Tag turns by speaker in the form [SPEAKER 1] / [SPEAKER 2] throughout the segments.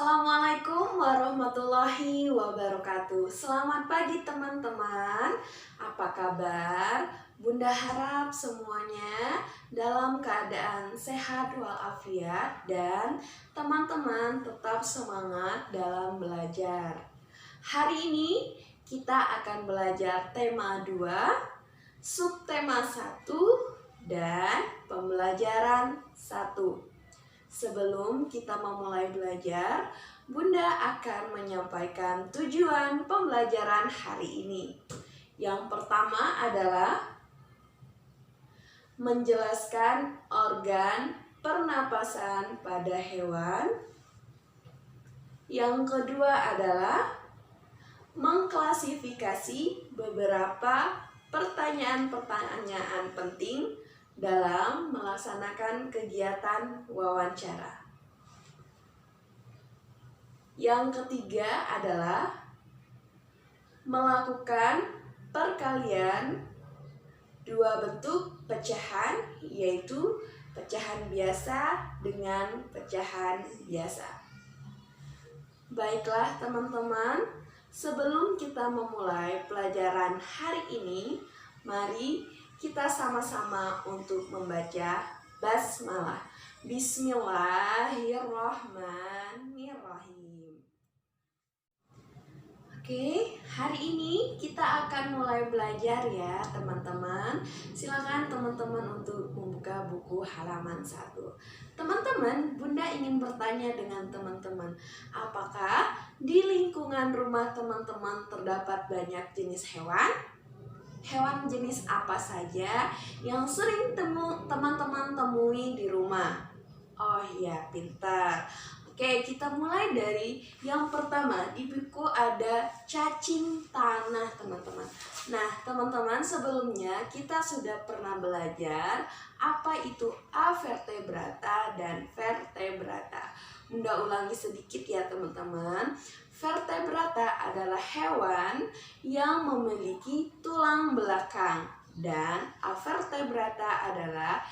[SPEAKER 1] Assalamualaikum warahmatullahi wabarakatuh. Selamat pagi teman-teman. Apa kabar? Bunda harap semuanya dalam keadaan sehat walafiat dan teman-teman tetap semangat dalam belajar. Hari ini kita akan belajar tema 2, subtema 1 dan pembelajaran 1. Sebelum kita memulai belajar, Bunda akan menyampaikan tujuan pembelajaran hari ini. Yang pertama adalah menjelaskan organ pernapasan pada hewan. Yang kedua adalah mengklasifikasi beberapa pertanyaan-pertanyaan penting dalam melaksanakan kegiatan wawancara. Yang ketiga adalah melakukan perkalian dua bentuk pecahan, yaitu pecahan biasa dengan pecahan biasa. Baiklah teman-teman, sebelum kita memulai pelajaran hari ini, mari kita sama-sama untuk membaca basmalah. Bismillahirrahmanirrahim. Oke, hari ini kita akan mulai belajar ya teman-teman. Silakan teman-teman untuk membuka buku halaman 1. Teman-teman, Bunda ingin bertanya dengan teman-teman, apakah di lingkungan rumah teman-teman terdapat banyak jenis hewan? Hewan jenis apa saja yang sering teman-teman temui di rumah? Oh iya, pintar. Oke, kita mulai dari yang pertama. Di buku ada cacing tanah, teman-teman. Nah, teman-teman, sebelumnya kita sudah pernah belajar apa itu avertebrata dan vertebrata. Bunda ulangi sedikit ya, teman-teman. Vertebrata adalah hewan yang memiliki tulang belakang dan avertebrata adalah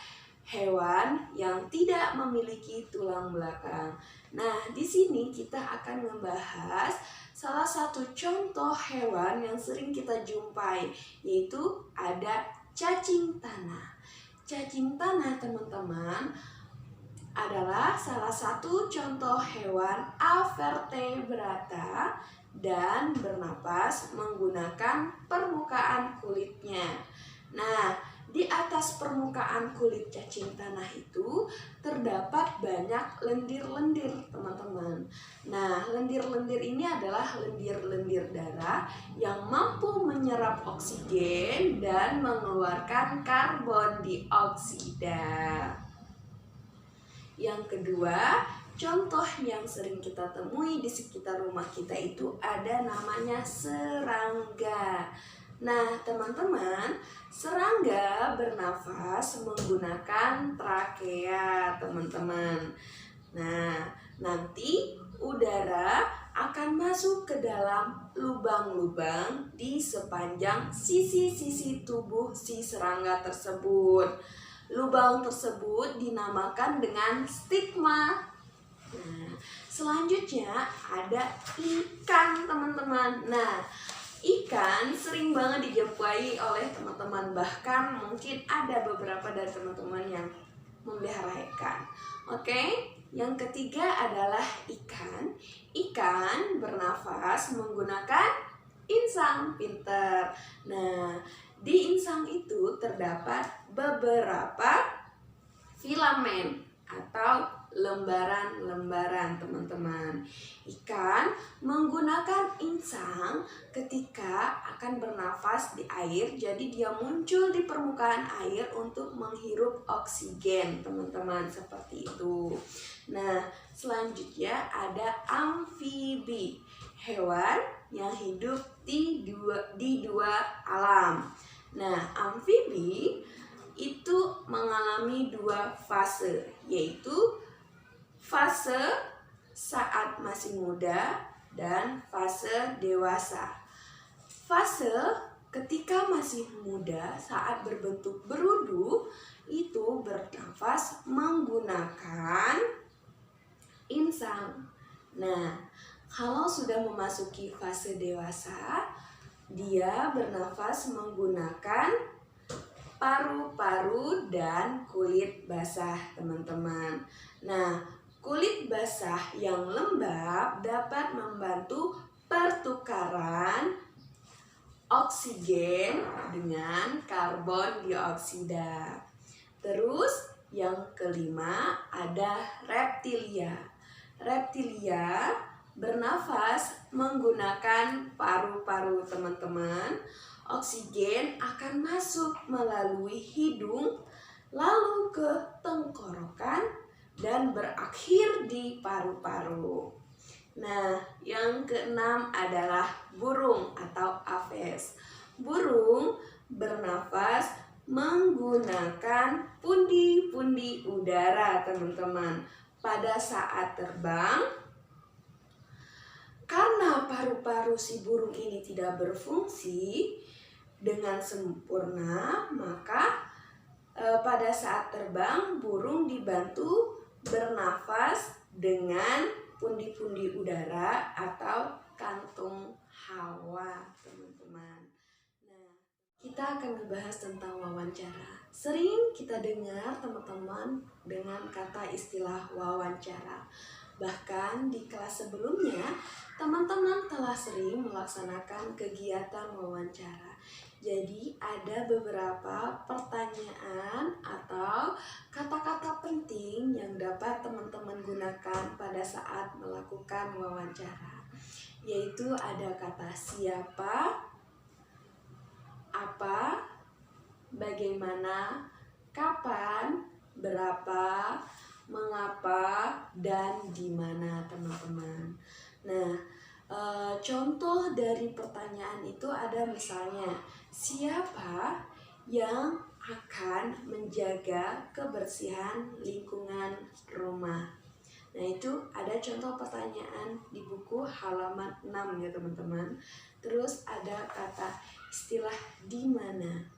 [SPEAKER 1] hewan yang tidak memiliki tulang belakang. Nah, di sini kita akan membahas salah satu contoh hewan yang sering kita jumpai, yaitu ada cacing tanah. Cacing tanah, teman-teman, adalah salah satu contoh hewan avertebrata dan bernapas menggunakan permukaan kulitnya. Nah, di atas permukaan kulit cacing tanah itu terdapat banyak lendir-lendir, teman-teman. Nah, lendir-lendir ini adalah lendir-lendir darah yang mampu menyerap oksigen dan mengeluarkan karbon dioksida. Yang kedua, contoh yang sering kita temui di sekitar rumah kita itu ada namanya serangga. Nah, teman-teman, serangga bernafas menggunakan trakea, teman-teman. Nah, nanti udara akan masuk ke dalam lubang-lubang di sepanjang sisi-sisi tubuh si serangga tersebut. Lubang tersebut dinamakan dengan stigma. Nah, selanjutnya ada ikan, teman-teman. Nah, ikan sering banget dijumpai oleh teman-teman. Bahkan mungkin ada beberapa dari teman-teman yang memelihara ikan. Oke, yang ketiga adalah ikan. Ikan bernafas menggunakan insang, pinter. Nah, di insang itu terdapat beberapa filamen atau lembaran-lembaran, teman-teman. Ikan menggunakan insang ketika akan bernafas di air, jadi dia muncul di permukaan air untuk menghirup oksigen, teman-teman, seperti itu. Nah, selanjutnya ada amfibi, hewan yang hidup di dua alam. Nah, amfibi itu mengalami dua fase, yaitu fase saat masih muda dan fase dewasa. Fase ketika masih muda saat berbentuk berudu itu bernafas menggunakan insang. Nah, kalau sudah memasuki fase dewasa, dia bernafas menggunakan paru-paru dan kulit basah, teman-teman. Nah, kulit basah yang lembab dapat membantu pertukaran oksigen dengan karbon dioksida. Terus yang kelima ada reptilia. Reptilia bernafas menggunakan paru-paru, teman-teman. Oksigen akan masuk melalui hidung, lalu ke tenggorokan dan berakhir di paru-paru. Nah, yang keenam adalah burung atau aves. Burung bernafas menggunakan pundi-pundi udara, teman-teman. Pada saat terbang, karena paru-paru si burung ini tidak berfungsi dengan sempurna, maka pada saat terbang burung dibantu bernafas dengan pundi-pundi udara atau kantung hawa, teman-teman. Nah, kita akan membahas tentang wawancara. Sering kita dengar teman-teman dengan kata istilah wawancara. Bahkan di kelas sebelumnya, teman-teman telah sering melaksanakan kegiatan wawancara. Jadi ada beberapa pertanyaan atau kata-kata penting yang dapat teman-teman gunakan pada saat melakukan wawancara. Yaitu ada kata siapa, apa, bagaimana, kapan, berapa, mengapa, dan di mana, teman-teman. Nah, contoh dari pertanyaan itu ada misalnya, siapa yang akan menjaga kebersihan lingkungan rumah? Nah, itu ada contoh pertanyaan di buku halaman 6 ya, teman-teman. Terus ada kata istilah di mana.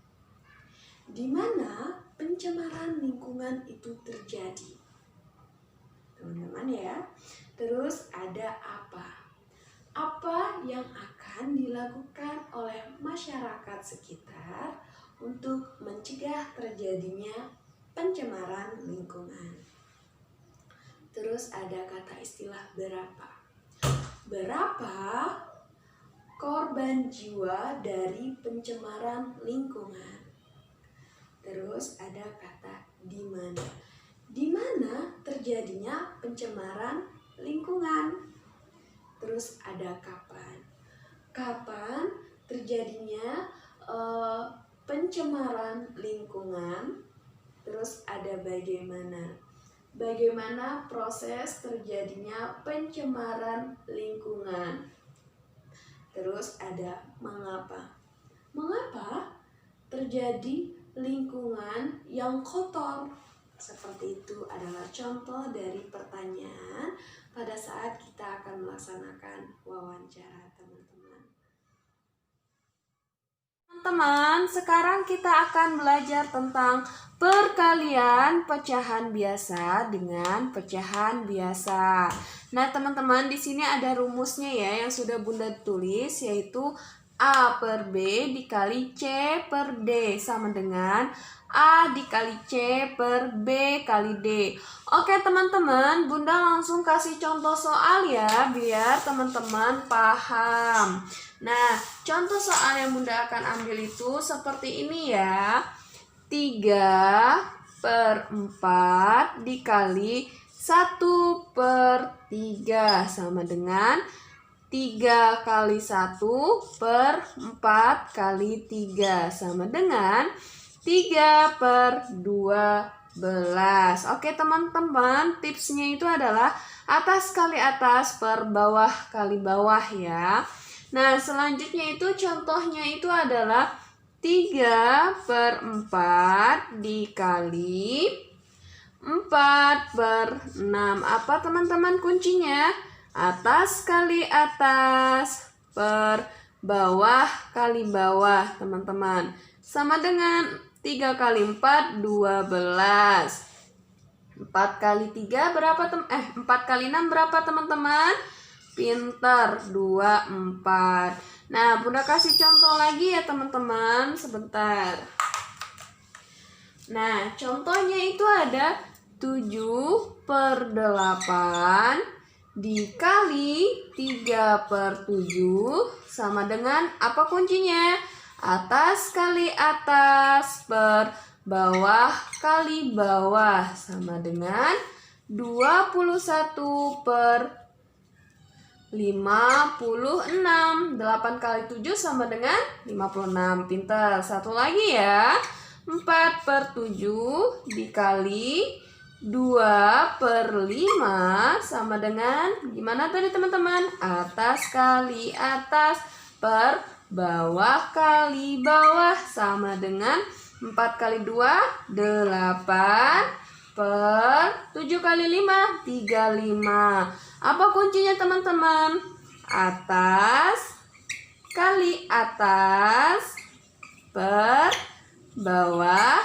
[SPEAKER 1] Di mana pencemaran lingkungan itu terjadi, teman-teman ya. Terus ada apa. Apa yang akan dilakukan oleh masyarakat sekitar untuk mencegah terjadinya pencemaran lingkungan. Terus ada kata istilah berapa. Berapa korban jiwa dari pencemaran lingkungan. Terus ada kata di mana. Di mana terjadinya pencemaran lingkungan. Terus ada kapan. Kapan terjadinya pencemaran lingkungan. Terus ada bagaimana. Bagaimana proses terjadinya pencemaran lingkungan. Terus ada mengapa. Mengapa terjadi lingkungan yang kotor? Seperti itu adalah contoh dari pertanyaan pada saat kita akan melaksanakan wawancara, teman-teman. Teman-teman, sekarang kita akan belajar tentang perkalian pecahan biasa dengan pecahan biasa. Nah, teman-teman, di sini ada rumusnya ya yang sudah Bunda tulis, yaitu A per B dikali C per D sama dengan A dikali C per B kali D. Oke teman-teman, Bunda langsung kasih contoh soal ya, biar teman-teman paham. Nah, contoh soal yang Bunda akan ambil itu seperti ini ya. 3/4 dikali 1/3 sama dengan 3 kali 1/4 kali 3 sama dengan 3/12. Oke teman-teman, tipsnya itu adalah atas kali atas per bawah kali bawah ya. Nah, selanjutnya itu contohnya itu adalah 3/4 dikali 4/6. Apa teman-teman kuncinya? Atas kali atas per bawah kali bawah, teman-teman. Sama dengan 3 kali 4, 12. 4 kali 3 berapa 4 kali 6 berapa teman-teman? Pinter, 24. Nah, Bunda kasih contoh lagi ya teman-teman, sebentar. Nah, contohnya itu ada 7/8 dikali 3/7 sama dengan apa kuncinya? Atas kali atas per bawah kali bawah sama dengan 21/56. 8 kali 7 sama dengan 56. Pintar. Satu lagi ya. 4/7 dikali 2/5 sama dengan gimana tadi teman-teman? Atas kali atas per bawah kali bawah sama dengan 4 kali 2 8 per 7 kali 5 35. Apa kuncinya teman-teman? Atas kali atas per bawah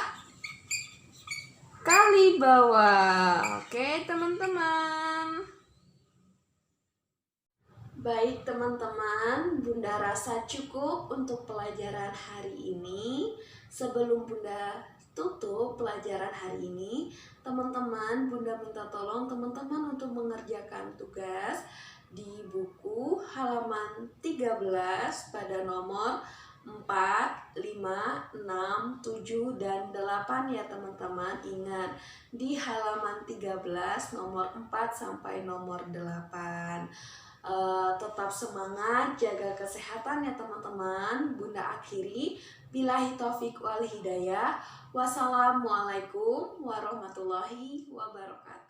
[SPEAKER 1] kali bawah. Oke teman-teman. Baik teman-teman, Bunda rasa cukup untuk pelajaran hari ini. Sebelum Bunda tutup pelajaran hari ini, teman-teman, Bunda minta tolong teman-teman untuk mengerjakan tugas di buku halaman 13 pada nomor 4, 5, 6, 7, dan 8 ya teman-teman. Ingat, di halaman 13 nomor 4 sampai nomor 8. Tetap semangat, jaga kesehatan ya teman-teman. Bunda akhiri, billahi taufik wal hidayah. Wassalamualaikum warahmatullahi wabarakatuh.